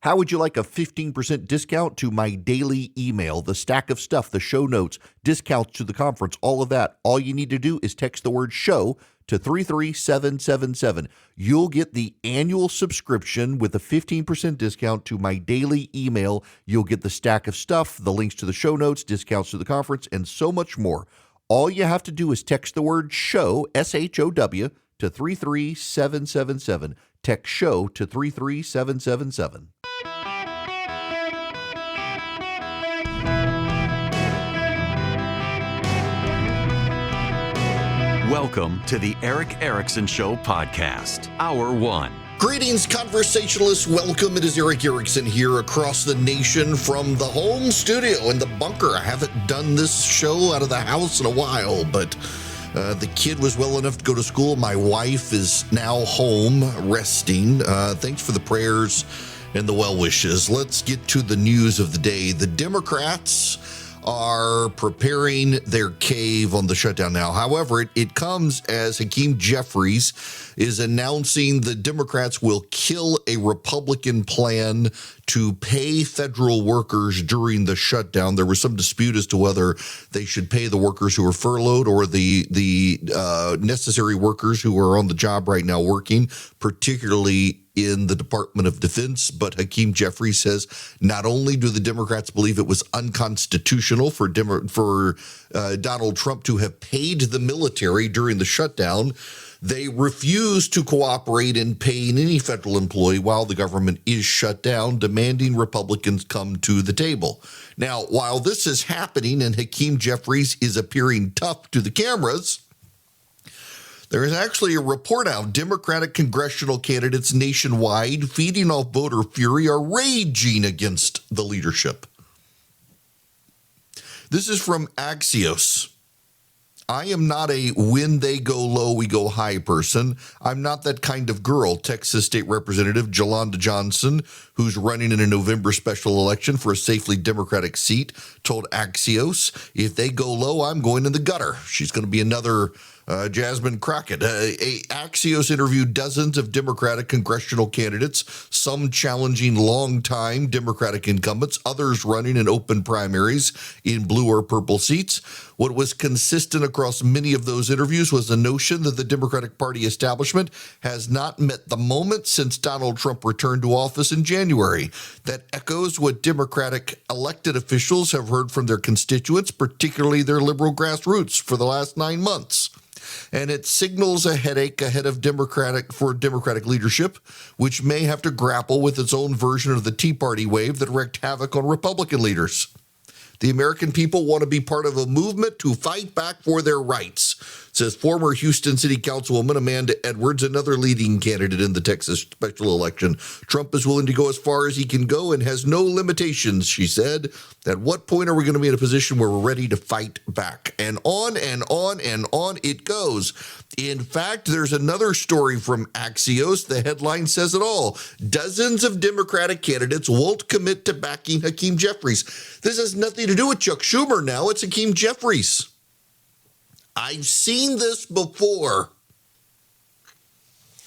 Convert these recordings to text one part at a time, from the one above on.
How would you like a 15% discount to my daily email, the stack of stuff, the show notes, discounts to the conference, all of that? All you need to do is text the word show to 33777. You'll get the annual subscription with a 15% discount to my daily email. You'll get the stack of stuff, the links to the show notes, discounts to the conference, and so much more. All you have to do is text the word show, SHOW, to 33777. Text show to 33777. Welcome to the Eric Erickson Show podcast, Hour 1. Greetings, conversationalists. Welcome. It is Eric Erickson here across the nation from the home studio in the bunker. I haven't done this show out of the house in a while, but the kid was well enough to go to school. My wife is now home resting. Thanks for the prayers and the well wishes. Let's get to the news of the day. The Democrats are preparing their cave on the shutdown now. However, it comes as Hakeem Jeffries is announcing the Democrats will kill a Republican plan to pay federal workers during the shutdown. There was some dispute as to whether they should pay the workers who are furloughed or the necessary workers who are on the job right now working, particularly in the Department of Defense. But Hakeem Jeffries says not only do the Democrats believe it was unconstitutional for Donald Trump to have paid the military during the shutdown, they refuse to cooperate in paying any federal employee while the government is shut down, demanding Republicans come to the table. Now, while this is happening and Hakeem Jeffries is appearing tough to the cameras, there is actually a report out. Democratic congressional candidates nationwide, feeding off voter fury, are raging against the leadership. This is from Axios. I am not a when they go low, we go high person. I'm not that kind of girl, Texas State Representative Jolanda Johnson, who's running in a November special election for a safely Democratic seat, told Axios, if they go low, I'm going in the gutter. She's going to be another Jasmine Crockett. Axios interviewed dozens of Democratic congressional candidates, some challenging longtime Democratic incumbents, others running in open primaries in blue or purple seats. What was consistent across many of those interviews was the notion that the Democratic Party establishment has not met the moment since Donald Trump returned to office in January. That echoes what Democratic elected officials have heard from their constituents, particularly their liberal grassroots, for the last 9 months. And it signals a headache ahead of Democratic leadership, which may have to grapple with its own version of the Tea Party wave that wreaked havoc on Republican leaders. The American people want to be part of a movement to fight back for their rights, says former Houston City Councilwoman Amanda Edwards, another leading candidate in the Texas special election. Trump is willing to go as far as he can go and has no limitations, she said. At what point are we going to be in a position where we're ready to fight back? And on and on and on it goes. In fact, there's another story from Axios. The headline says it all. Dozens of Democratic candidates won't commit to backing Hakeem Jeffries. This has nothing to do with Chuck Schumer now. It's Hakeem Jeffries. I've seen this before.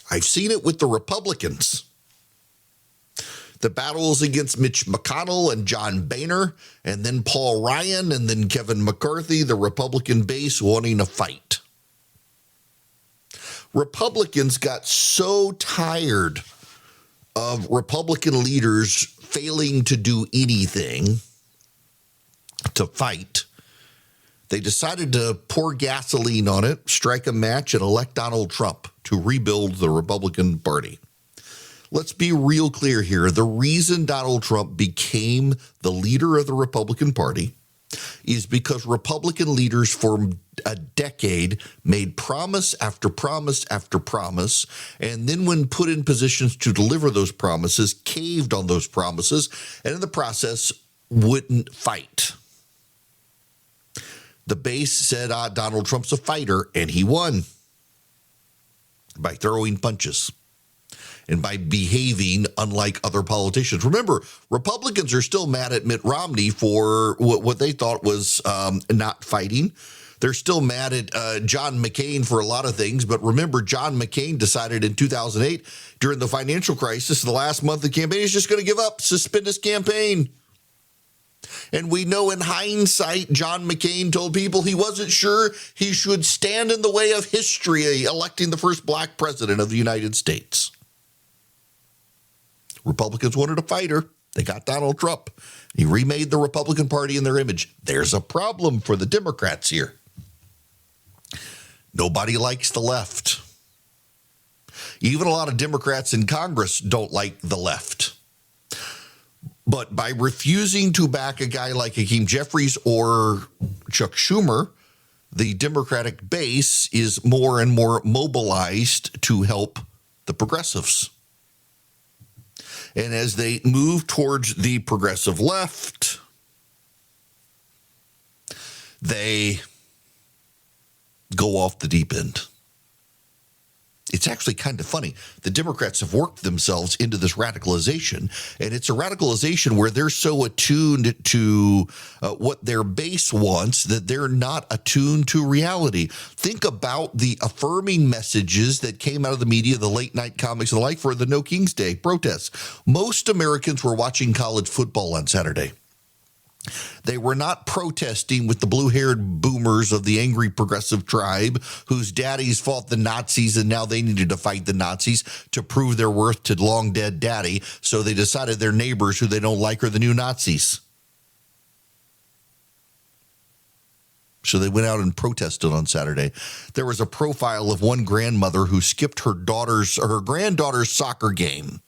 I've seen it with the Republicans. The battles against Mitch McConnell and John Boehner, and then Paul Ryan, and then Kevin McCarthy, the Republican base wanting a fight. Republicans got so tired of Republican leaders failing to do anything to fight, they decided to pour gasoline on it, strike a match, and elect Donald Trump to rebuild the Republican Party. Let's be real clear here. The reason Donald Trump became the leader of the Republican Party is because Republican leaders for a decade made promise after promise after promise, and then when put in positions to deliver those promises, caved on those promises, and in the process wouldn't fight. The base said, Donald Trump's a fighter, and he won by throwing punches and by behaving unlike other politicians. Remember, Republicans are still mad at Mitt Romney for what they thought was not fighting. They're still mad at John McCain for a lot of things. But remember, John McCain decided in 2008 during the financial crisis, the last month of the campaign, he's just going to give up, suspend his campaign. And we know in hindsight, John McCain told people he wasn't sure he should stand in the way of history, electing the first black president of the United States. Republicans wanted a fighter. They got Donald Trump. He remade the Republican Party in their image. There's a problem for the Democrats here. Nobody likes the left. Even a lot of Democrats in Congress don't like the left. But by refusing to back a guy like Hakeem Jeffries or Chuck Schumer, the Democratic base is more and more mobilized to help the progressives. And as they move towards the progressive left, they go off the deep end. It's actually kind of funny. The Democrats have worked themselves into this radicalization, and it's a radicalization where they're so attuned to what their base wants that they're not attuned to reality. Think about the affirming messages that came out of the media, the late night comics and the like for the No King's Day protests. Most Americans were watching college football on Saturday. They were not protesting with the blue-haired boomers of the angry progressive tribe whose daddies fought the Nazis and now they needed to fight the Nazis to prove their worth to long-dead daddy, so they decided their neighbors who they don't like are the new Nazis. So they went out and protested on Saturday. There was a profile of one grandmother who skipped her granddaughter's soccer game.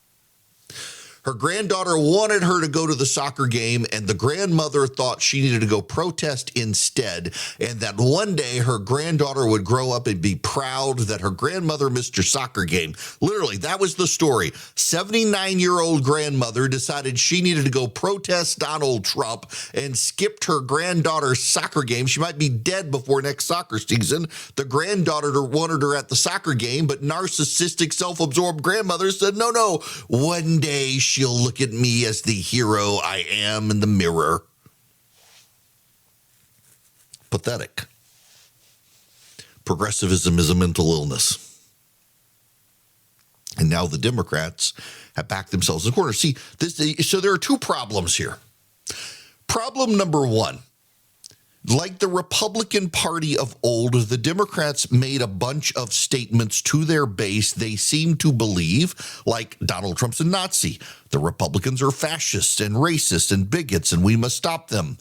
Her granddaughter wanted her to go to the soccer game, and the grandmother thought she needed to go protest instead, and that one day her granddaughter would grow up and be proud that her grandmother missed her soccer game. Literally, that was the story. 79-year-old grandmother decided she needed to go protest Donald Trump and skipped her granddaughter's soccer game. She might be dead before next soccer season. The granddaughter wanted her at the soccer game, but narcissistic, self-absorbed grandmother said, no, one day she'll look at me as the hero I am in the mirror. Pathetic. Progressivism is a mental illness. And now the Democrats have backed themselves in the corner. See, so there are two problems here. Problem number one. Like the Republican Party of old, the Democrats made a bunch of statements to their base they seem to believe, like Donald Trump's a Nazi, the Republicans are fascists and racists and bigots, and we must stop them.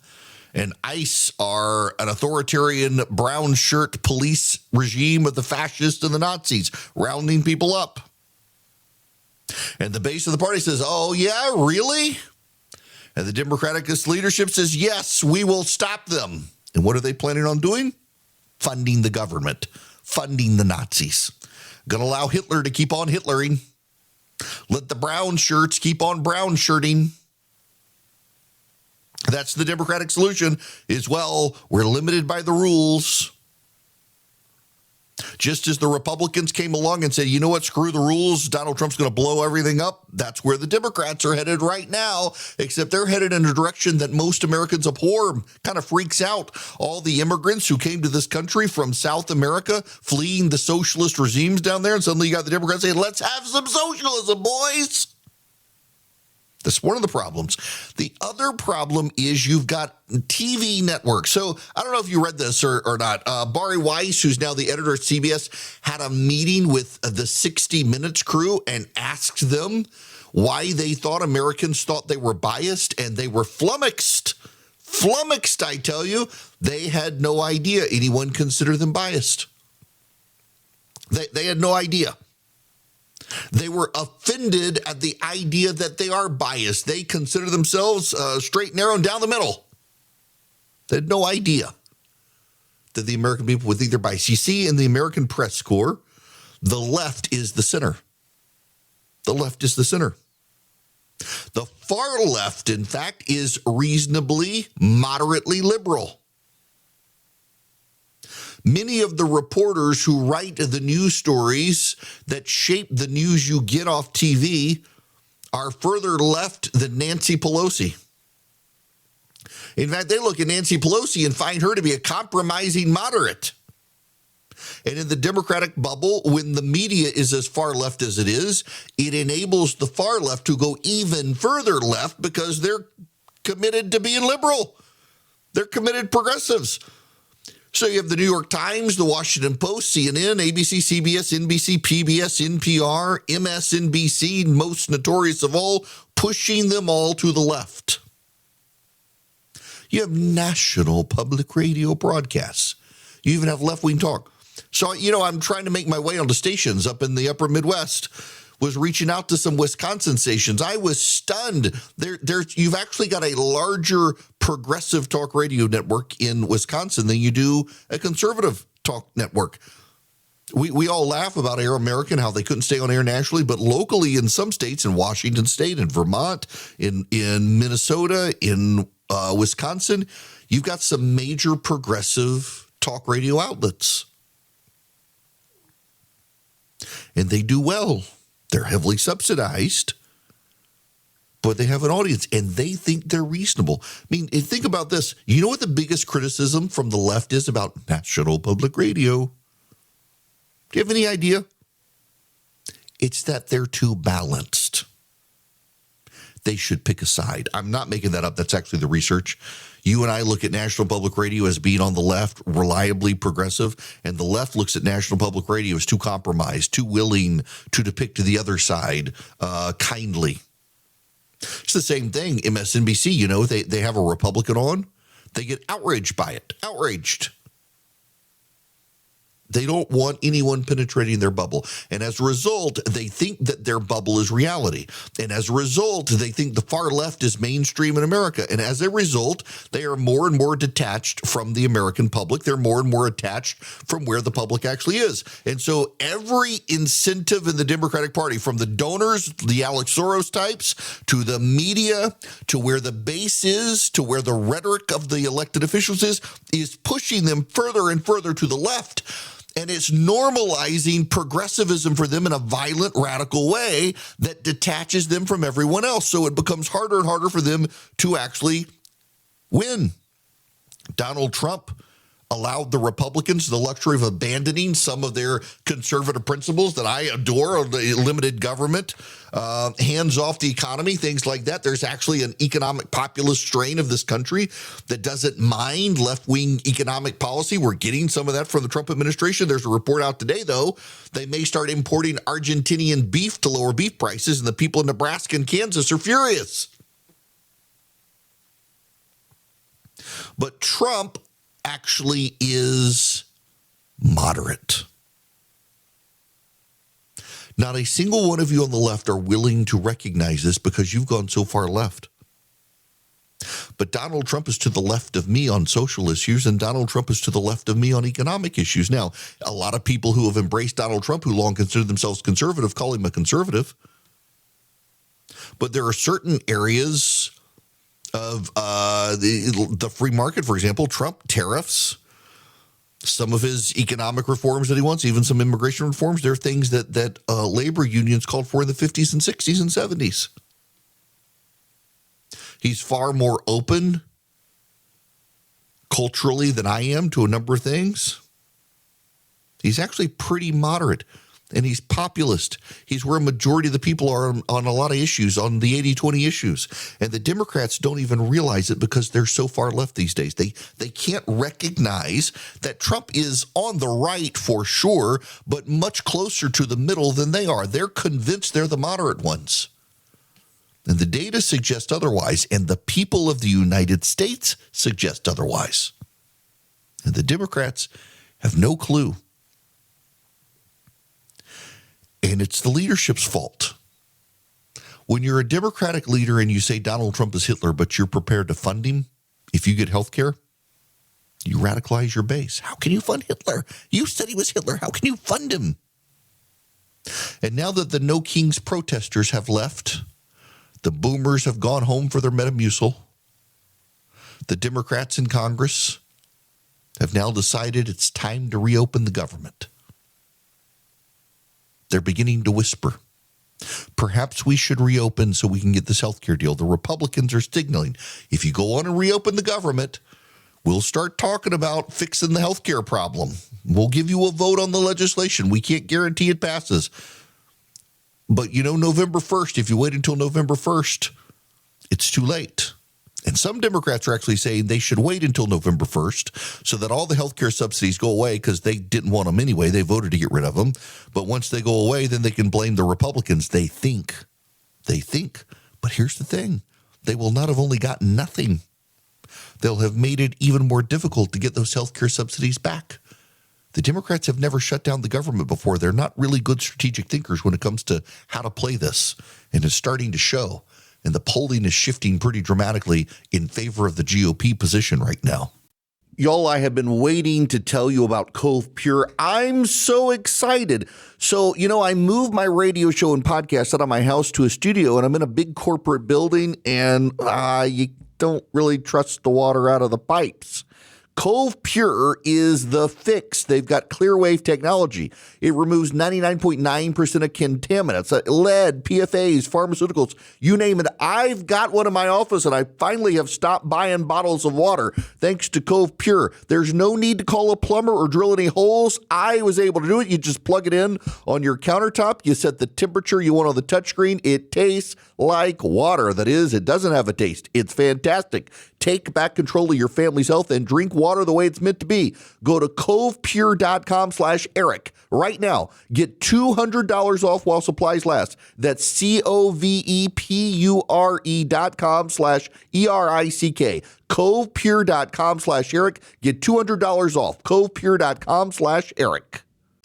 And ICE are an authoritarian brown shirt police regime of the fascists and the Nazis, rounding people up. And the base of the party says, oh, yeah, really? And the Democratic leadership says, yes, we will stop them. And what are they planning on doing? Funding the government, funding the Nazis. Going to allow Hitler to keep on Hitlering. Let the brown shirts keep on brown shirting. That's the Democratic solution is, well, we're limited by the rules. Just as the Republicans came along and said, you know what, screw the rules, Donald Trump's going to blow everything up. That's where the Democrats are headed right now, except they're headed in a direction that most Americans abhor, kind of freaks out. All the immigrants who came to this country from South America, fleeing the socialist regimes down there, and suddenly you got the Democrats saying, let's have some socialism, boys. That's one of the problems. The other problem is you've got TV networks. So I don't know if you read this or not. Bari Weiss, who's now the editor at CBS, had a meeting with the 60 Minutes crew and asked them why they thought Americans thought they were biased, and they were flummoxed. Flummoxed, I tell you. They had no idea anyone considered them biased. They had no idea. They were offended at the idea that they are biased. They consider themselves straight, narrow, and down the middle. They had no idea that the American people would think they're biased. You see, in the American press corps, the left is the center. The left is the center. The far left, in fact, is reasonably, moderately liberal. Many of the reporters who write the news stories that shape the news you get off TV are further left than Nancy Pelosi. In fact, they look at Nancy Pelosi and find her to be a compromising moderate. And in the Democratic bubble, when the media is as far left as it is, it enables the far left to go even further left because they're committed to being liberal. They're committed progressives. So you have the New York Times, the Washington Post, CNN, ABC, CBS, NBC, PBS, NPR, MSNBC, most notorious of all, pushing them all to the left. You have national public radio broadcasts. You even have left-wing talk. So, I'm trying to make my way onto stations up in the upper Midwest, was reaching out to some Wisconsin stations. I was stunned. You've actually got a larger progressive talk radio network in Wisconsin than you do a conservative talk network. We all laugh about Air American, how they couldn't stay on air nationally, but locally in some states, in Washington State, in Vermont, in Minnesota, in Wisconsin, you've got some major progressive talk radio outlets. And they do well. They're heavily subsidized, but they have an audience, and they think they're reasonable. I mean, think about this. You know what the biggest criticism from the left is about national public radio? Do you have any idea? It's that they're too balanced. They should pick a side. I'm not making that up. That's actually the research. You and I look at National Public Radio as being on the left, reliably progressive, and the left looks at National Public Radio as too compromised, too willing to depict the other side kindly. It's the same thing. MSNBC, they have a Republican on. They get outraged by it. Outraged. They don't want anyone penetrating their bubble. And as a result, they think that their bubble is reality. And as a result, they think the far left is mainstream in America. And as a result, they are more and more detached from the American public. They're more and more attached from where the public actually is. And so every incentive in the Democratic Party, from the donors, the Alex Soros types, to the media, to where the base is, to where the rhetoric of the elected officials is pushing them further and further to the left. And it's normalizing progressivism for them in a violent, radical way that detaches them from everyone else. So it becomes harder and harder for them to actually win. Donald Trump allowed the Republicans the luxury of abandoning some of their conservative principles that I adore, the limited government, hands off the economy, things like that. There's actually an economic populist strain of this country that doesn't mind left-wing economic policy. We're getting some of that from the Trump administration. There's a report out today, though, they may start importing Argentinian beef to lower beef prices, and the people in Nebraska and Kansas are furious. But Trump actually is moderate. Not a single one of you on the left are willing to recognize this because you've gone so far left. But Donald Trump is to the left of me on social issues, and Donald Trump is to the left of me on economic issues. Now, a lot of people who have embraced Donald Trump, who long considered themselves conservative, call him a conservative. But there are certain areas of the free market, for example, Trump tariffs, some of his economic reforms that he wants, even some immigration reforms. There are things that labor unions called for in the 50s and 60s and 70s. He's far more open culturally than I am to a number of things. He's actually pretty moderate. And he's populist. He's where a majority of the people are on a lot of issues, on the 80-20 issues. And the Democrats don't even realize it because they're so far left these days. They can't recognize that Trump is on the right for sure, but much closer to the middle than they are. They're convinced they're the moderate ones. And the data suggest otherwise, and the people of the United States suggest otherwise. And the Democrats have no clue. And it's the leadership's fault. When you're a Democratic leader and you say Donald Trump is Hitler, but you're prepared to fund him if you get health care, you radicalize your base. How can you fund Hitler? You said he was Hitler. How can you fund him? And now that the No Kings protesters have left, the boomers have gone home for their Metamucil, the Democrats in Congress have now decided it's time to reopen the government. They're beginning to whisper. Perhaps we should reopen so we can get this healthcare deal. The Republicans are signaling, if you go on and reopen the government, we'll start talking about fixing the healthcare problem. We'll give you a vote on the legislation. We can't guarantee it passes. But November 1st, if you wait until November 1st, it's too late. And some Democrats are actually saying they should wait until November 1st so that all the healthcare subsidies go away because they didn't want them anyway. They voted to get rid of them. But once they go away, then they can blame the Republicans. They think. But here's the thing. They will not have only gotten nothing. They'll have made it even more difficult to get those healthcare subsidies back. The Democrats have never shut down the government before. They're not really good strategic thinkers when it comes to how to play this. And it's starting to show. And the polling is shifting pretty dramatically in favor of the GOP position right now. Y'all, I have been waiting to tell you about Cove Pure. I'm so excited. So, I moved my radio show and podcast out of my house to a studio, and I'm in a big corporate building, and you don't really trust the water out of the pipes. Cove Pure is the fix. They've got Clearwave technology. It removes 99.9% of contaminants, lead, PFAs, pharmaceuticals, you name it. I've got one in my office, and I finally have stopped buying bottles of water thanks to Cove Pure. There's no need to call a plumber or drill any holes. I was able to do it. You just plug it in on your countertop. You set the temperature you want on the touchscreen. It tastes like water. That is, it doesn't have a taste. It's fantastic. Take back control of your family's health and drink water the way it's meant to be. Go to covepure.com/Eric right now. Get $200 off while supplies last. That's covepure.com/ERICK. covepure.com/Eric. Get $200 off. covepure.com/Eric.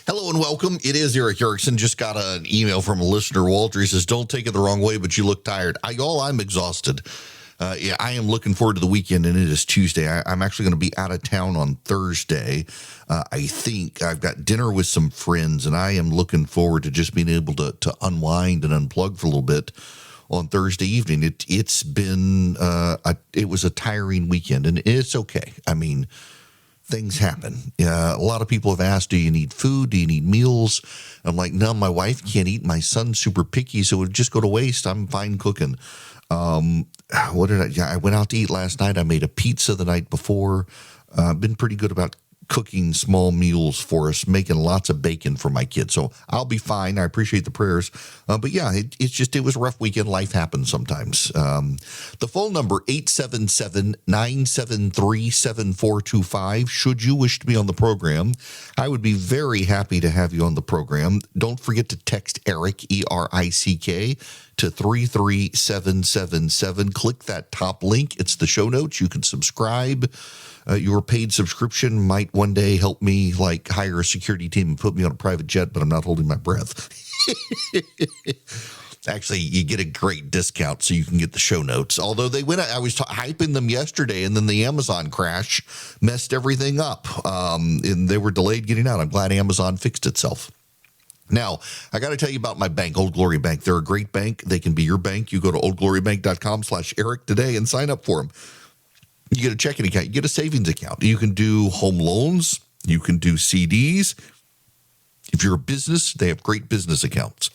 Hello and welcome. It is Eric Erickson. Just got an email from a listener, Walter. He says, don't take it the wrong way, but you look tired. I'm exhausted. I am looking forward to the weekend, and it is Tuesday. I'm actually going to be out of town on Thursday. I think I've got dinner with some friends, and I am looking forward to just being able to unwind and unplug for a little bit on Thursday evening. It's been it was a tiring weekend, and it's okay. I mean, things happen. A lot of people have asked, do you need food? Do you need meals? I'm like, no, my wife can't eat. My son's super picky, so it would just go to waste. I'm fine cooking. I went out to eat last night. I made a pizza the night before. Been pretty good about cooking small meals for us, making lots of bacon for my kids. So I'll be fine. I appreciate the prayers. But yeah, it was a rough weekend. Life happens sometimes. The phone number, 877-973-7425. Should you wish to be on the program, I would be very happy to have you on the program. Don't forget to text Eric, ERICK, to 33777. Click that top link. It's the show notes. You can subscribe. Your paid subscription might one day help me hire a security team and put me on a private jet, but I'm not holding my breath. Actually, you get a great discount so you can get the show notes. Although I was hyping them yesterday, and then the Amazon crash messed everything up, and they were delayed getting out. I'm glad Amazon fixed itself. Now, I got to tell you about my bank, Old Glory Bank. They're a great bank. They can be your bank. You go to oldglorybank.com/Eric today and sign up for them. You get a checking account. You get a savings account. You can do home loans. You can do CDs. If you're a business, they have great business accounts.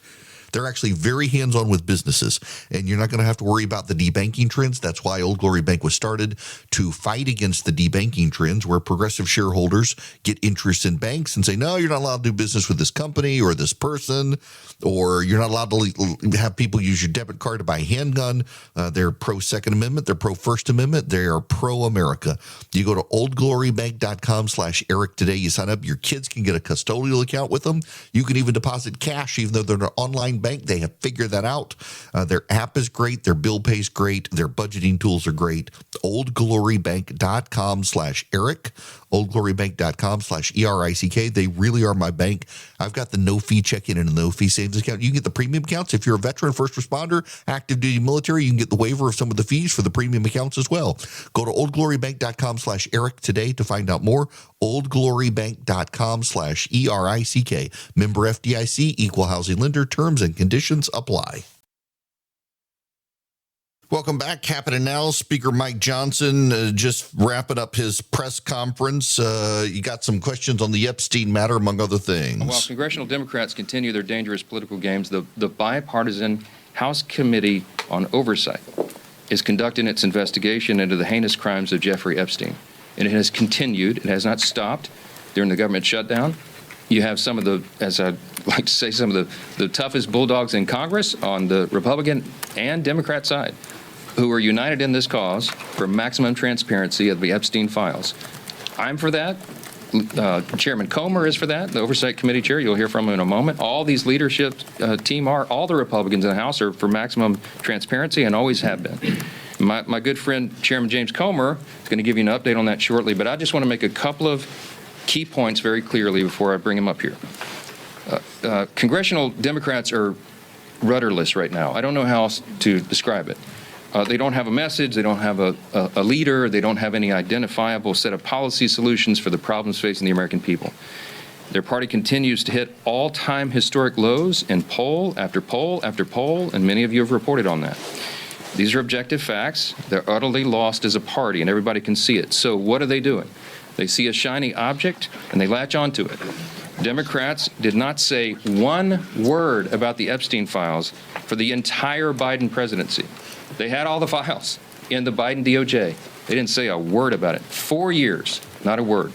They're actually very hands-on with businesses, and you're not going to have to worry about the debanking trends. That's why Old Glory Bank was started, to fight against the debanking trends where progressive shareholders get interest in banks and say, no, you're not allowed to do business with this company or this person, or you're not allowed to have people use your debit card to buy a handgun. They're pro-Second Amendment. They're pro-First Amendment. They are pro-America. You go to oldglorybank.com/Eric today. You sign up. Your kids can get a custodial account with them. You can even deposit cash, even though they're an online bank. They have figured that out. Their app is great. Their bill pay is great. Their budgeting tools are great. oldglorybank.com/Eric. oldglorybank.com/ERICK. They really are my bank. I've got the no-fee checking and a no-fee savings account. You can get the premium accounts. If you're a veteran, first responder, active duty military, you can get the waiver of some of the fees for the premium accounts as well. Go to oldglorybank.com/Eric today to find out more. oldglorybank.com/ERICK. Member FDIC, equal housing lender. Terms and conditions apply. Welcome back. Happening now. Speaker Mike Johnson just wrapping up his press conference. You got some questions on the Epstein matter, among other things. While congressional Democrats continue their dangerous political games, the bipartisan House Committee on Oversight is conducting its investigation into the heinous crimes of Jeffrey Epstein. And it has continued. It has not stopped during the government shutdown. You have some of the, as I'd like to say, some of the toughest bulldogs in Congress on the Republican and Democrat side, who are united in this cause for maximum transparency of the Epstein files. I'm for that. Chairman Comer is for that, the Oversight Committee chair. You'll hear from him in a moment. All these leadership team are, all the Republicans in the House are for maximum transparency and always have been. My good friend, Chairman James Comer, is going to give you an update on that shortly, but I just want to make a couple of key points very clearly before I bring him up here. Congressional Democrats are rudderless right now. I don't know how else to describe it. They don't have a message. They don't have a leader. They don't have any identifiable set of policy solutions for the problems facing the American people. Their party continues to hit all-time historic lows in poll after poll after poll, and many of you have reported on that. These are objective facts. They're utterly lost as a party, and everybody can see it. So what are they doing? They see a shiny object, and they latch onto it. Democrats did not say one word about the Epstein files for the entire Biden presidency. They had all the files in the Biden DOJ. They didn't say a word about it. 4 years, not a word.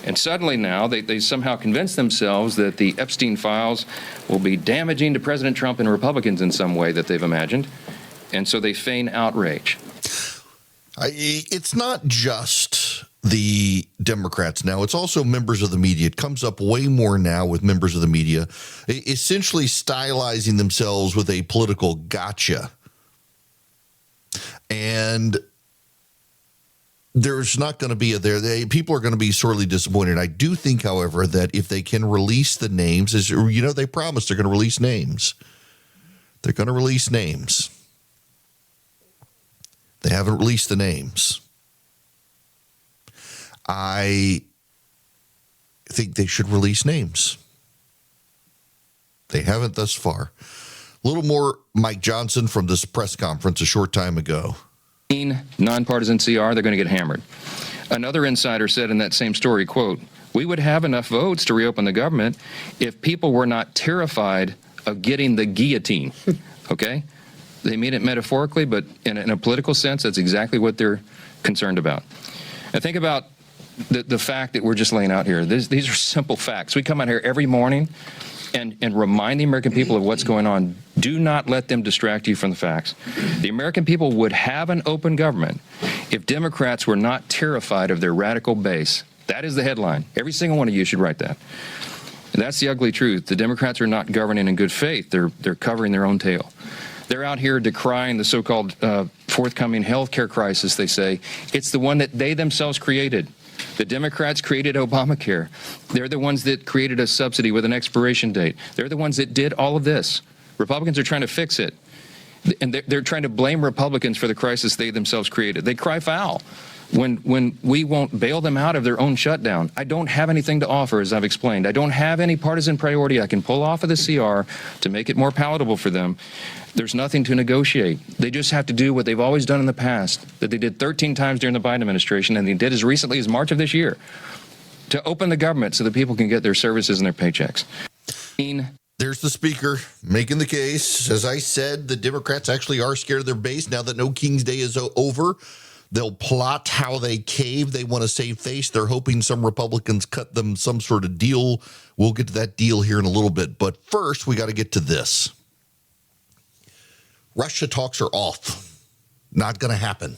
And suddenly now they somehow convince themselves that the Epstein files will be damaging to President Trump and Republicans in some way that they've imagined. And so they feign outrage. It's not just the Democrats now. It's also members of the media. It comes up way more now with members of the media, essentially stylizing themselves with a political gotcha. And there's not going to be people are going to be sorely disappointed. I do think, however, that if they can release the names, as you know, they promised they're going to release names. They're going to release names. They haven't released the names. I think they should release names. They haven't thus far. A little more Mike Johnson from this press conference a short time ago. Nonpartisan CR, they're going to get hammered. Another insider said in that same story, quote, "We would have enough votes to reopen the government if people were not terrified of getting the guillotine." Okay? They mean it metaphorically, but in a political sense, that's exactly what they're concerned about. And think about the fact that we're just laying out here. These are simple facts. We come out here every morning and remind the American people of what's going on. Do not let them distract you from the facts. The American people would have an open government if Democrats were not terrified of their radical base. That is the headline. Every single one of you should write that. And that's the ugly truth. The Democrats are not governing in good faith. They're covering their own tail. They're out here decrying the so-called forthcoming health care crisis, they say. It's the one that they themselves created. The Democrats created Obamacare. They're the ones that created a subsidy with an expiration date. They're the ones that did all of this. Republicans are trying to fix it. And they're trying to blame Republicans for the crisis they themselves created. They cry foul when we won't bail them out of their own shutdown. I don't have anything to offer, as I've explained. I don't have any partisan priority I can pull off of the CR to make it more palatable for them. There's nothing to negotiate. They just have to do what they've always done in the past, that they did 13 times during the Biden administration, and they did as recently as March of this year, to open the government so that people can get their services and their paychecks. There's the speaker making the case. As I said, the Democrats actually are scared of their base now that No King's Day is over. They'll plot how they cave. They want to save face. They're hoping some Republicans cut them some sort of deal. We'll get to that deal here in a little bit. But first, we got to get to this. Russia talks are off. Not going to happen.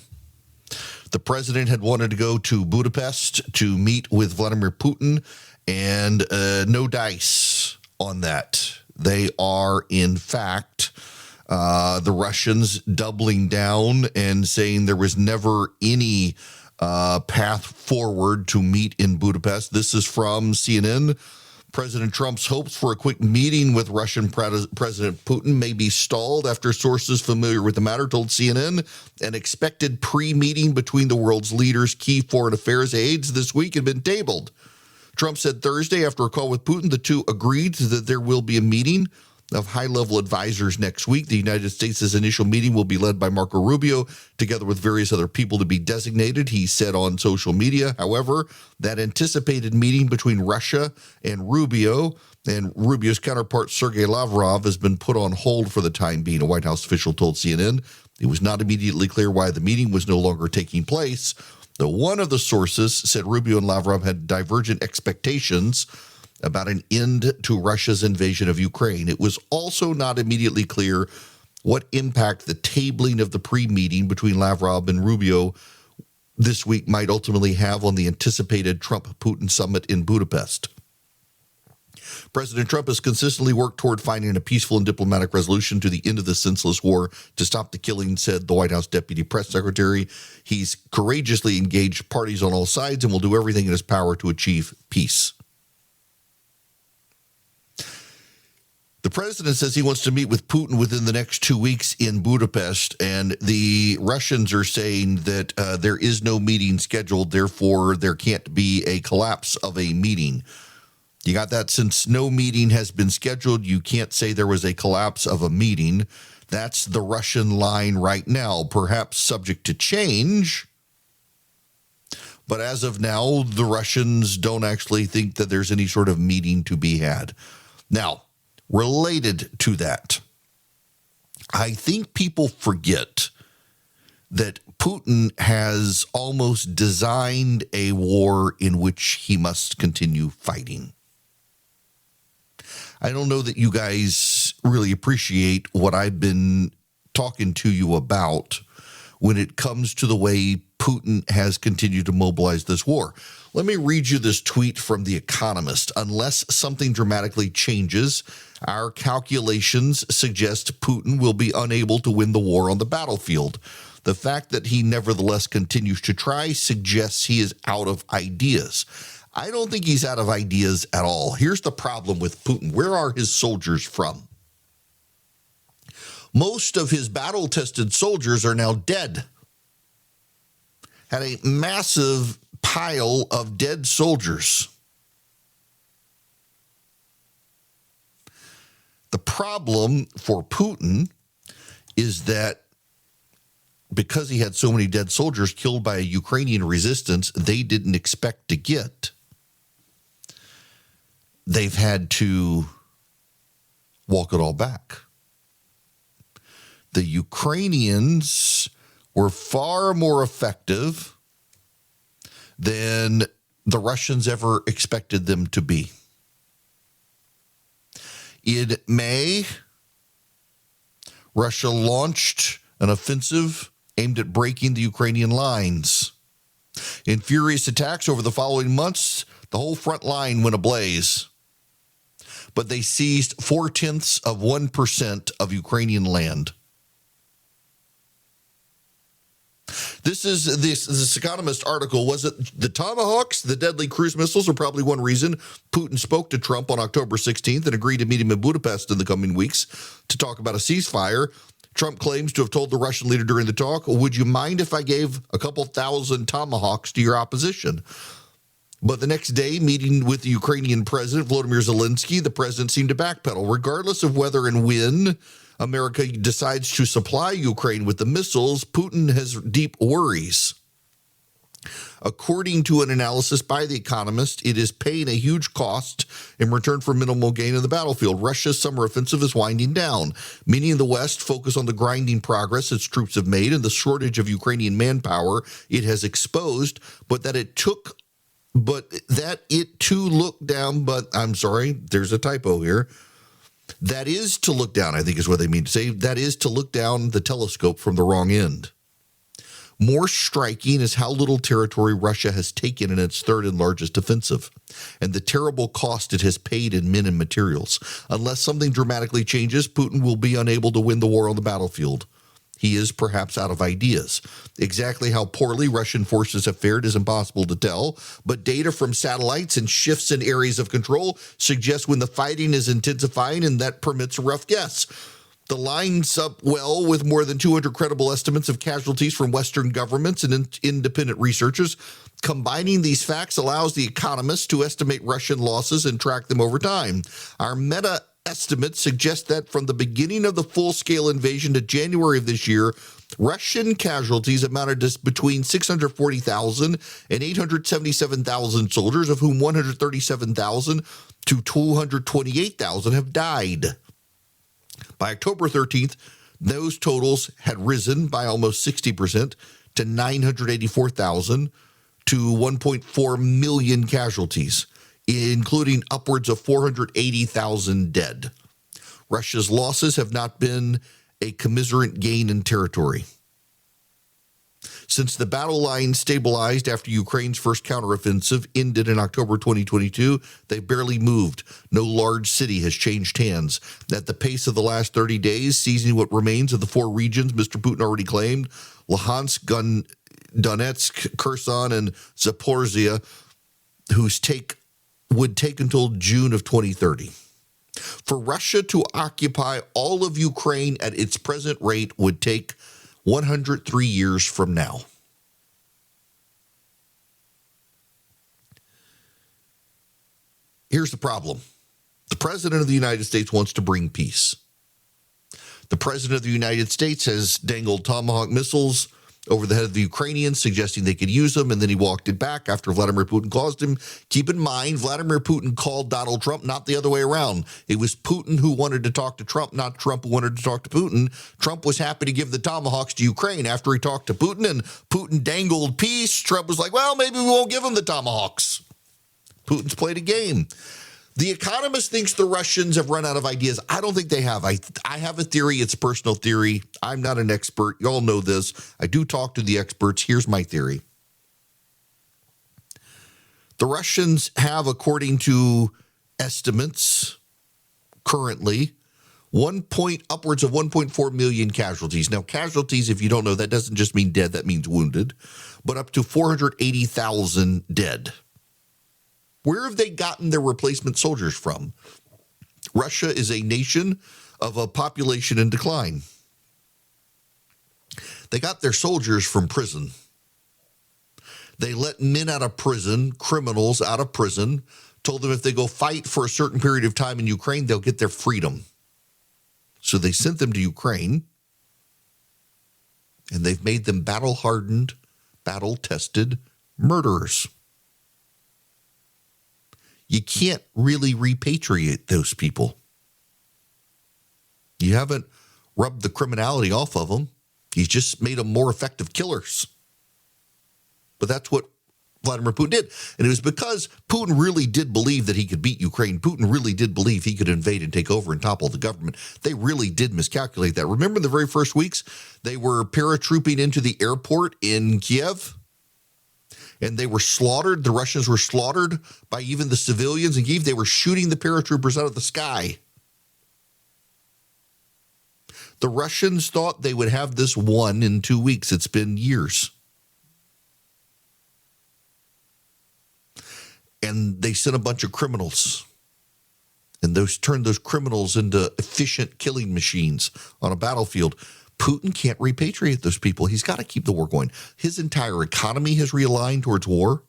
The president had wanted to go to Budapest to meet with Vladimir Putin, and no dice on that. They are, in fact, the Russians doubling down and saying there was never any path forward to meet in Budapest. This is from CNN. President Trump's hopes for a quick meeting with Russian President Putin may be stalled after sources familiar with the matter told CNN an expected pre-meeting between the world's leaders' key foreign affairs aides this week had been tabled. Trump said Thursday after a call with Putin, the two agreed that there will be a meeting. of high-level advisors next week. The United States' initial meeting will be led by Marco Rubio, together with various other people to be designated, he said on social media. However, that anticipated meeting between Russia and Rubio's counterpart Sergei Lavrov has been put on hold for the time being, a White House official told CNN. It was not immediately clear why the meeting was no longer taking place. Though one of the sources said Rubio and Lavrov had divergent expectations about an end to Russia's invasion of Ukraine. It was also not immediately clear what impact the tabling of the pre-meeting between Lavrov and Rubio this week might ultimately have on the anticipated Trump-Putin summit in Budapest. President Trump has consistently worked toward finding a peaceful and diplomatic resolution to the end of this senseless war to stop the killing, said the White House deputy press secretary. He's courageously engaged parties on all sides and will do everything in his power to achieve peace. The president says he wants to meet with Putin within the next 2 weeks in Budapest, and the Russians are saying that there is no meeting scheduled, therefore there can't be a collapse of a meeting. You got that? Since no meeting has been scheduled, you can't say there was a collapse of a meeting. That's the Russian line right now, perhaps subject to change. But as of now, the Russians don't actually think that there's any sort of meeting to be had. Now, related to that, I think people forget that Putin has almost designed a war in which he must continue fighting. I don't know that you guys really appreciate what I've been talking to you about when it comes to the way Putin has continued to mobilize this war. Let me read you this tweet from The Economist. Unless something dramatically changes, our calculations suggest Putin will be unable to win the war on the battlefield. The fact that he nevertheless continues to try suggests he is out of ideas. I don't think he's out of ideas at all. Here's the problem with Putin. Where are his soldiers from? Most of his battle-tested soldiers are now dead. Had a massive pile of dead soldiers. The problem for Putin is that because he had so many dead soldiers killed by a Ukrainian resistance they didn't expect to get, they've had to walk it all back. The Ukrainians were far more effective than the Russians ever expected them to be. In May, Russia launched an offensive aimed at breaking the Ukrainian lines. In furious attacks over the following months, the whole front line went ablaze. But they seized 0.4% of Ukrainian land. This is this Economist article. Was it the Tomahawks, the deadly cruise missiles, are probably one reason Putin spoke to Trump on October 16th and agreed to meet him in Budapest in the coming weeks to talk about a ceasefire. Trump claims to have told the Russian leader during the talk, would you mind if I gave a couple thousand Tomahawks to your opposition? But the next day, meeting with the Ukrainian president, Volodymyr Zelensky, the president seemed to backpedal. Regardless of whether and when America decides to supply Ukraine with the missiles, Putin has deep worries. According to an analysis by The Economist, it is paying a huge cost in return for minimal gain in the battlefield. Russia's summer offensive is winding down, meaning the West focus on the grinding progress its troops have made and the shortage of Ukrainian manpower it has exposed, but that it too looked down, but I'm sorry, there's a typo here. That is to look down, I think is what they mean to say. That is to look down the telescope from the wrong end. More striking is how little territory Russia has taken in its third and largest offensive, and the terrible cost it has paid in men and materials. Unless something dramatically changes, Putin will be unable to win the war on the battlefield. He is perhaps out of ideas. Exactly how poorly Russian forces have fared is impossible to tell, but data from satellites and shifts in areas of control suggest when the fighting is intensifying, and that permits a rough guess. The lines up well with more than 200 credible estimates of casualties from Western governments and independent researchers. Combining these facts allows The Economist to estimate Russian losses and track them over time. Our meta estimates suggest that from the beginning of the full-scale invasion to January of this year, Russian casualties amounted to between 640,000 and 877,000 soldiers, of whom 137,000 to 228,000 have died. By October 13th, those totals had risen by almost 60% to 984,000 to 1.4 million casualties, including upwards of 480,000 dead. Russia's losses have not been a commiserate gain in territory. Since the battle line stabilized after Ukraine's first counteroffensive ended in October 2022, they barely moved. No large city has changed hands. At the pace of the last 30 days, seizing what remains of the four regions Mr. Putin already claimed, Luhansk, Donetsk, Kherson, and Zaporizhia, would take until June of 2030. For Russia to occupy all of Ukraine at its present rate would take 103 years from now. Here's the problem. The President of the United States wants to bring peace. The President of the United States has dangled Tomahawk missiles over the head of the Ukrainians, suggesting they could use them, and then he walked it back after Vladimir Putin caused him. Keep in mind, Vladimir Putin called Donald Trump, not the other way around. It was Putin who wanted to talk to Trump, not Trump who wanted to talk to Putin. Trump was happy to give the Tomahawks to Ukraine after he talked to Putin, and Putin dangled peace. Trump was like, well, maybe we won't give him the Tomahawks. Putin's played a game. The Economist thinks the Russians have run out of ideas. I don't think they have. I have a theory. It's a personal theory. I'm not an expert. You all know this. I do talk to the experts. Here's my theory. The Russians have, according to estimates currently, upwards of 1.4 million casualties. Now, casualties, if you don't know, that doesn't just mean dead. That means wounded. But up to 480,000 dead. Where have they gotten their replacement soldiers from? Russia is a nation of a population in decline. They got their soldiers from prison. They let men out of prison, criminals out of prison, told them if they go fight for a certain period of time in Ukraine, they'll get their freedom. So they sent them to Ukraine, and they've made them battle-hardened, battle-tested murderers. You can't really repatriate those people. You haven't rubbed the criminality off of them. You just made them more effective killers. But that's what Vladimir Putin did. And it was because Putin really did believe that he could beat Ukraine. Putin really did believe he could invade and take over and topple the government. They really did miscalculate that. Remember the very first weeks, they were paratrooping into the airport in Kiev? And they were slaughtered. The Russians were slaughtered by even the civilians in Kyiv. They were shooting the paratroopers out of the sky. The Russians thought they would have this won in 2 weeks. It's been years. And they sent a bunch of criminals. And turned those criminals into efficient killing machines on a battlefield. Putin can't repatriate those people. He's got to keep the war going. His entire economy has realigned towards war.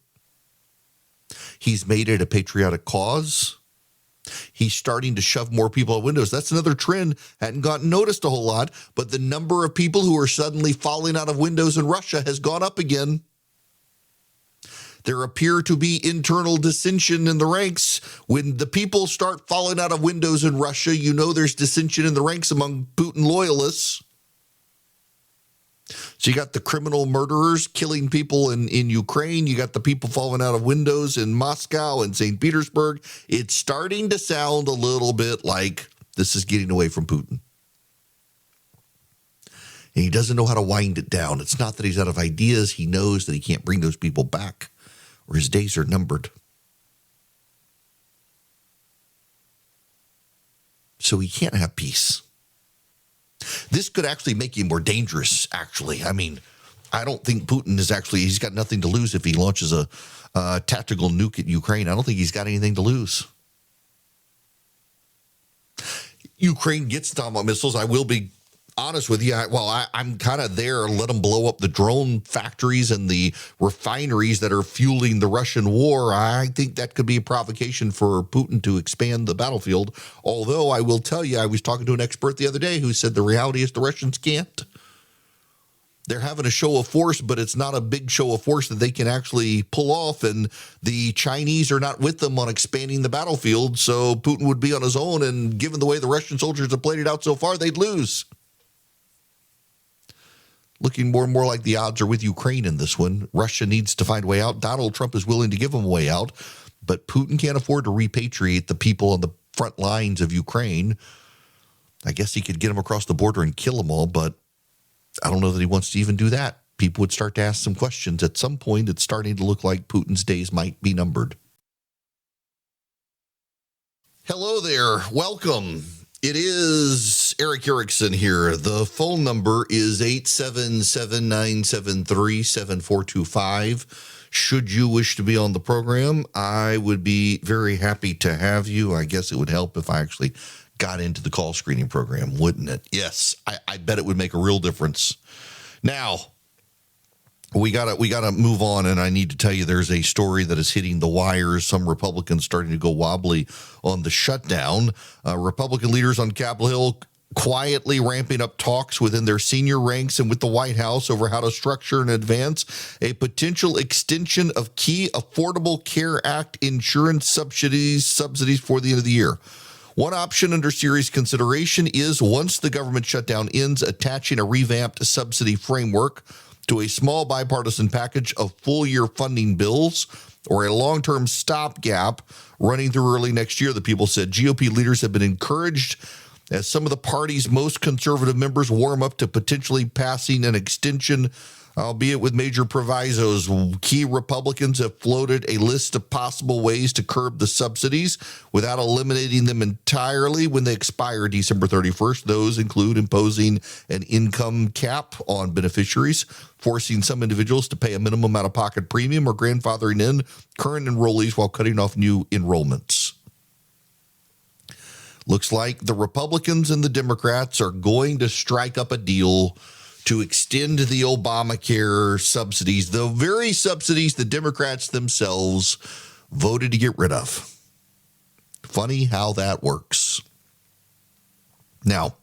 He's made it a patriotic cause. He's starting to shove more people out windows. That's another trend. Hadn't gotten noticed a whole lot, but the number of people who are suddenly falling out of windows in Russia has gone up again. There appear to be internal dissension in the ranks. When the people start falling out of windows in Russia, you know there's dissension in the ranks among Putin loyalists. So you got the criminal murderers killing people in Ukraine. You got the people falling out of windows in Moscow and St. Petersburg. It's starting to sound a little bit like this is getting away from Putin. And he doesn't know how to wind it down. It's not that he's out of ideas. He knows that he can't bring those people back or his days are numbered. So he can't have peace. This could actually make you more dangerous, actually. I mean, I don't think Putin he's got nothing to lose if he launches a tactical nuke at Ukraine. I don't think he's got anything to lose. Ukraine gets Tomahawk missiles. I will be honest with you, I'm kind of there. Let them blow up the drone factories and the refineries that are fueling the Russian war. I think that could be a provocation for Putin to expand the battlefield. Although I will tell you, I was talking to an expert the other day who said the reality is the Russians can't. They're having a show of force, but it's not a big show of force that they can actually pull off. And the Chinese are not with them on expanding the battlefield. So Putin would be on his own. And given the way the Russian soldiers have played it out so far, they'd lose. Looking more and more like the odds are with Ukraine in this one. Russia needs to find a way out. Donald Trump is willing to give them a way out. But Putin can't afford to repatriate the people on the front lines of Ukraine. I guess he could get them across the border and kill them all, but I don't know that he wants to even do that. People would start to ask some questions. At some point, it's starting to look like Putin's days might be numbered. Hello there. Welcome. It is Eric Erickson here. The phone number is 877-973-7425. Should you wish to be on the program, I would be very happy to have you. I guess it would help if I actually got into the call screening program, wouldn't it? Yes, I bet it would make a real difference. Now, we gotta move on, and I need to tell you there's a story that is hitting the wires. Some Republicans starting to go wobbly on the shutdown. Republican leaders on Capitol Hill quietly ramping up talks within their senior ranks and with the White House over how to structure and advance a potential extension of key Affordable Care Act insurance subsidies for the end of the year. One option under serious consideration is, once the government shutdown ends, attaching a revamped subsidy framework to a small bipartisan package of full-year funding bills or a long-term stopgap running through early next year, the people said. GOP leaders have been encouraged as some of the party's most conservative members warm up to potentially passing an extension, albeit with major provisos. Key Republicans have floated a list of possible ways to curb the subsidies without eliminating them entirely when they expire December 31st. Those include imposing an income cap on beneficiaries, forcing some individuals to pay a minimum out-of-pocket premium, or grandfathering in current enrollees while cutting off new enrollments. Looks like the Republicans and the Democrats are going to strike up a deal to extend the Obamacare subsidies, the very subsidies the Democrats themselves voted to get rid of. Funny how that works. Now,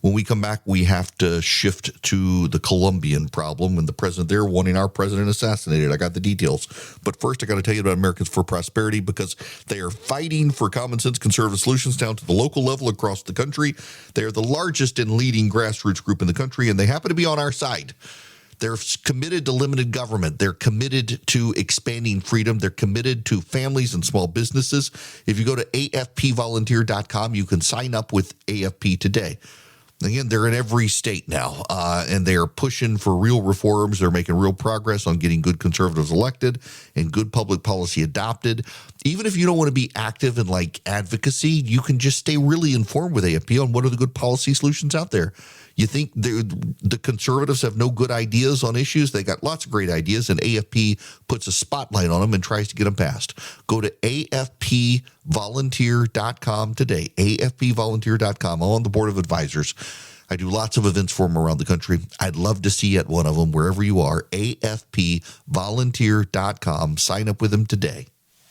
when we come back, we have to shift to the Colombian problem and the president there wanting our president assassinated. I got the details. But first, I got to tell you about Americans for Prosperity, because they are fighting for common sense conservative solutions down to the local level across the country. They are the largest and leading grassroots group in the country, and they happen to be on our side. They're committed to limited government. They're committed to expanding freedom. They're committed to families and small businesses. If you go to afpvolunteer.com, you can sign up with AFP today. Again, they're in every state now, and they are pushing for real reforms. They're making real progress on getting good conservatives elected and good public policy adopted. Even if you don't want to be active in like advocacy, you can just stay really informed with AFP on what are the good policy solutions out there. You think the conservatives have no good ideas on issues? They got lots of great ideas, and AFP puts a spotlight on them and tries to get them passed. Go to afpvolunteer.com today, afpvolunteer.com. I'm on the board of advisors. I do lots of events for them around the country. I'd love to see you at one of them, wherever you are, afpvolunteer.com. Sign up with them today.